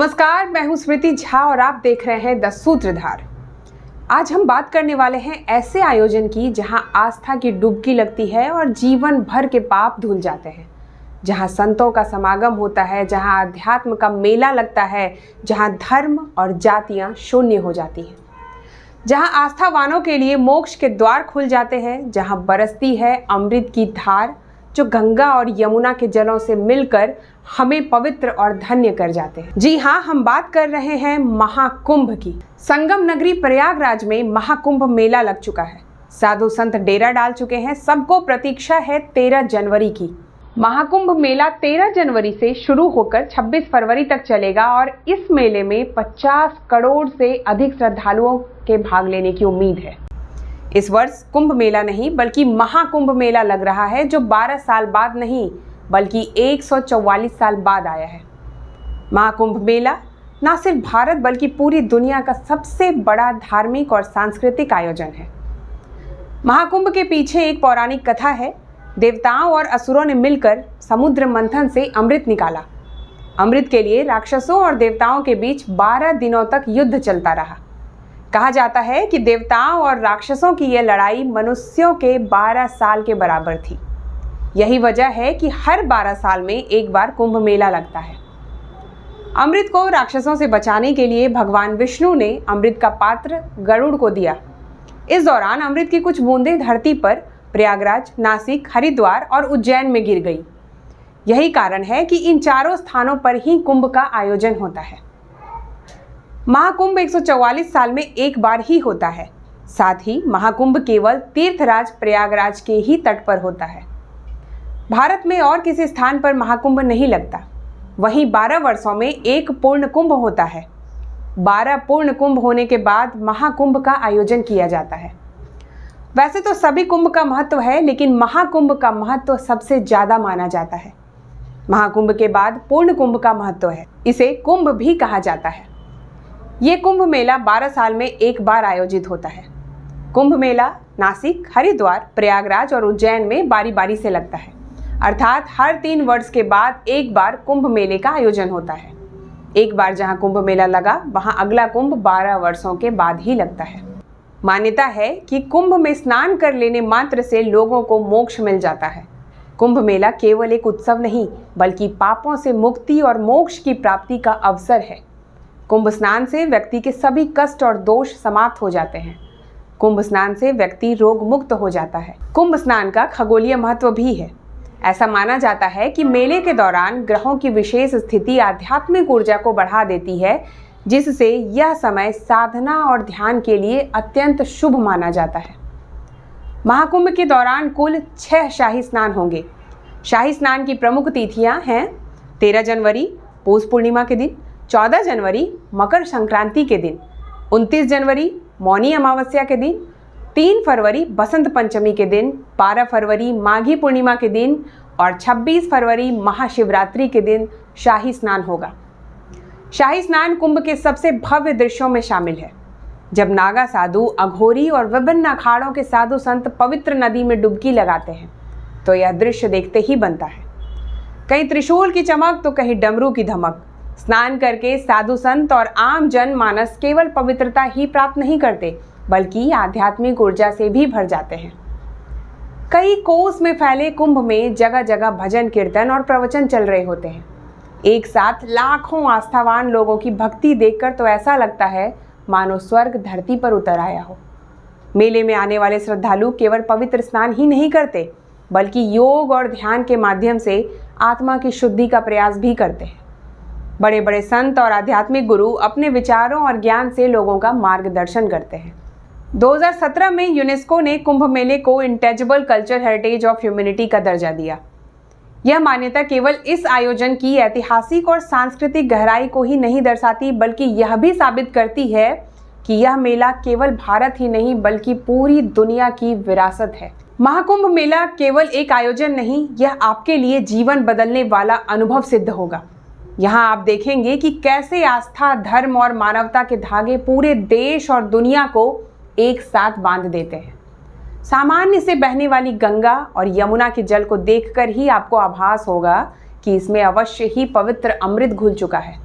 नमस्कार, मैं हूं स्मृति झा और आप देख रहे हैं द सूत्रधार। आज हम बात करने वाले हैं ऐसे आयोजन की जहां आस्था की डुबकी लगती है और जीवन भर के पाप धुल जाते हैं, जहां संतों का समागम होता है, जहां अध्यात्म का मेला लगता है, जहां धर्म और जातियां शून्य हो जाती हैं, जहां आस्थावानों के लिए मोक्ष के द्वार खुल जाते हैं, जहां बरसती है अमृत की धार जो गंगा और यमुना के जलों से मिलकर हमें पवित्र और धन्य कर जाते हैं। जी हाँ, हम बात कर रहे हैं महाकुंभ की। संगम नगरी प्रयागराज में महाकुंभ मेला लग चुका है। साधु संत डेरा डाल चुके हैं। सबको प्रतीक्षा है 13 जनवरी की। महाकुंभ मेला 13 जनवरी से शुरू होकर 26 फरवरी तक चलेगा और इस मेले में 50 करोड़ से अधिक श्रद्धालुओं के भाग लेने की उम्मीद है। इस वर्ष कुंभ मेला नहीं बल्कि महाकुंभ मेला लग रहा है, जो 12 साल बाद नहीं बल्कि 144 साल बाद आया है। महाकुंभ मेला न सिर्फ भारत बल्कि पूरी दुनिया का सबसे बड़ा धार्मिक और सांस्कृतिक आयोजन है। महाकुंभ के पीछे एक पौराणिक कथा है। देवताओं और असुरों ने मिलकर समुद्र मंथन से अमृत निकाला। अमृत के लिए राक्षसों और देवताओं के बीच 12 दिनों तक युद्ध चलता रहा। कहा जाता है कि देवताओं और राक्षसों की यह लड़ाई मनुष्यों के 12 साल के बराबर थी। यही वजह है कि हर 12 साल में एक बार कुंभ मेला लगता है। अमृत को राक्षसों से बचाने के लिए भगवान विष्णु ने अमृत का पात्र गरुड़ को दिया। इस दौरान अमृत की कुछ बूंदें धरती पर प्रयागराज, नासिक, हरिद्वार और उज्जैन में गिर गई। यही कारण है कि इन चारों स्थानों पर ही कुंभ का आयोजन होता है। महाकुंभ 144 साल में एक बार ही होता है। साथ ही महाकुंभ केवल तीर्थराज प्रयागराज के ही तट पर होता है। भारत में और किसी स्थान पर महाकुंभ नहीं लगता। वहीं 12 वर्षों में एक पूर्ण कुंभ होता है। 12 पूर्ण कुंभ होने के बाद महाकुंभ का आयोजन किया जाता है। वैसे तो सभी कुंभ का महत्व है, लेकिन महाकुंभ का महत्व सबसे ज्यादा माना जाता है। महाकुंभ के बाद पूर्ण कुंभ का महत्व है। इसे कुंभ भी कहा जाता है। ये कुंभ मेला 12 साल में एक बार आयोजित होता है। कुंभ मेला नासिक, हरिद्वार, प्रयागराज और उज्जैन में बारी बारी से लगता है, अर्थात हर 3 वर्ष के बाद एक बार कुंभ मेले का आयोजन होता है। एक बार जहां कुंभ मेला लगा वहां अगला कुंभ 12 वर्षों के बाद ही लगता है। मान्यता है कि कुंभ में स्नान कर लेने मात्र से लोगों को मोक्ष मिल जाता है। कुंभ मेला केवल एक उत्सव नहीं बल्कि पापों से मुक्ति और मोक्ष की प्राप्ति का अवसर है। कुंभ स्नान से व्यक्ति के सभी कष्ट और दोष समाप्त हो जाते हैं। कुंभ स्नान से व्यक्ति रोग मुक्त हो जाता है। कुंभ स्नान का खगोलीय महत्व भी है। ऐसा माना जाता है कि मेले के दौरान ग्रहों की विशेष स्थिति आध्यात्मिक ऊर्जा को बढ़ा देती है, जिससे यह समय साधना और ध्यान के लिए अत्यंत शुभ माना जाता है। महाकुंभ के दौरान कुल 6 शाही स्नान होंगे। शाही स्नान की प्रमुख तिथियां हैं 13 जनवरी पौष पूर्णिमा के दिन, 14 जनवरी मकर संक्रांति के दिन, 29 जनवरी मौनी अमावस्या के दिन, 3 फरवरी बसंत पंचमी के दिन, 12 फरवरी माघी पूर्णिमा के दिन और 26 फरवरी महाशिवरात्रि के दिन शाही स्नान होगा। शाही स्नान कुंभ के सबसे भव्य दृश्यों में शामिल है। जब नागा साधु, अघोरी और विभिन्न अखाड़ों के साधु संत पवित्र नदी में डुबकी लगाते हैं तो यह दृश्य देखते ही बनता है। कहीं त्रिशूल की चमक तो कहीं डमरू की धमक। स्नान करके साधु संत और आम जन मानस केवल पवित्रता ही प्राप्त नहीं करते बल्कि आध्यात्मिक ऊर्जा से भी भर जाते हैं। कई कोस में फैले कुंभ में जगह जगह भजन, कीर्तन और प्रवचन चल रहे होते हैं। एक साथ लाखों आस्थावान लोगों की भक्ति देखकर तो ऐसा लगता है मानो स्वर्ग धरती पर उतर आया हो। मेले में आने वाले श्रद्धालु केवल पवित्र स्नान ही नहीं करते बल्कि योग और ध्यान के माध्यम से आत्मा की शुद्धि का प्रयास भी करते हैं। बड़े बड़े संत और आध्यात्मिक गुरु अपने विचारों और ज्ञान से लोगों का मार्गदर्शन करते हैं। 2017 में यूनेस्को ने कुंभ मेले को intangible culture heritage of humanity का दर्जा दिया। यह मान्यता केवल इस आयोजन की ऐतिहासिक और सांस्कृतिक गहराई को ही नहीं दर्शाती बल्कि यह भी साबित करती है कि यह मेला केवल भारत ही नहीं बल्कि पूरी दुनिया की विरासत है। महाकुंभ मेला केवल एक आयोजन नहीं, यह आपके लिए जीवन बदलने वाला अनुभव सिद्ध होगा। यहाँ आप देखेंगे कि कैसे आस्था, धर्म और मानवता के धागे पूरे देश और दुनिया को एक साथ बांध देते हैं। सामान्य से बहने वाली गंगा और यमुना के जल को देखकर ही आपको आभास होगा कि इसमें अवश्य ही पवित्र अमृत घुल चुका है।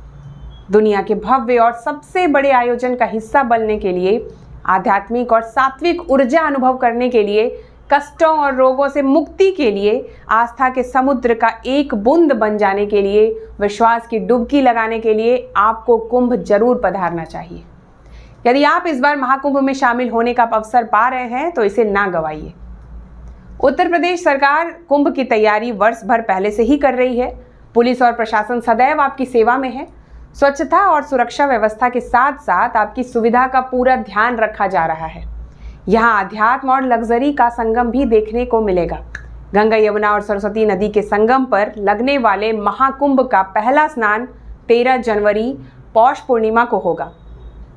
दुनिया के भव्य और सबसे बड़े आयोजन का हिस्सा बनने के लिए, आध्यात्मिक और सात्विक ऊर्जा अनुभव करने के लिए, कष्टों और रोगों से मुक्ति के लिए, आस्था के समुद्र का एक बूंद बन जाने के लिए, विश्वास की डुबकी लगाने के लिए आपको कुंभ जरूर पधारना चाहिए। यदि आप इस बार महाकुंभ में शामिल होने का अवसर पा रहे हैं तो इसे ना गंवाइए। उत्तर प्रदेश सरकार कुंभ की तैयारी वर्ष भर पहले से ही कर रही है। पुलिस और प्रशासन सदैव आपकी सेवा में है। स्वच्छता और सुरक्षा व्यवस्था के साथ साथ आपकी सुविधा का पूरा ध्यान रखा जा रहा है। यहाँ अध्यात्म और लग्जरी का संगम भी देखने को मिलेगा। गंगा, यमुना और सरस्वती नदी के संगम पर लगने वाले महाकुंभ का पहला स्नान 13 जनवरी पौष पूर्णिमा को होगा।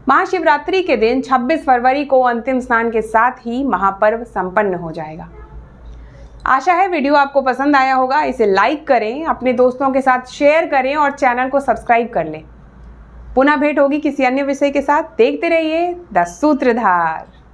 महाशिवरात्रि के दिन 26 फरवरी को अंतिम स्नान के साथ ही महापर्व संपन्न हो जाएगा। आशा है वीडियो आपको पसंद आया होगा। इसे लाइक करें, अपने दोस्तों के साथ शेयर करें और चैनल को सब्सक्राइब कर लें। पुनः भेंट होगी किसी अन्य विषय के साथ। देखते रहिए द सूत्रधार।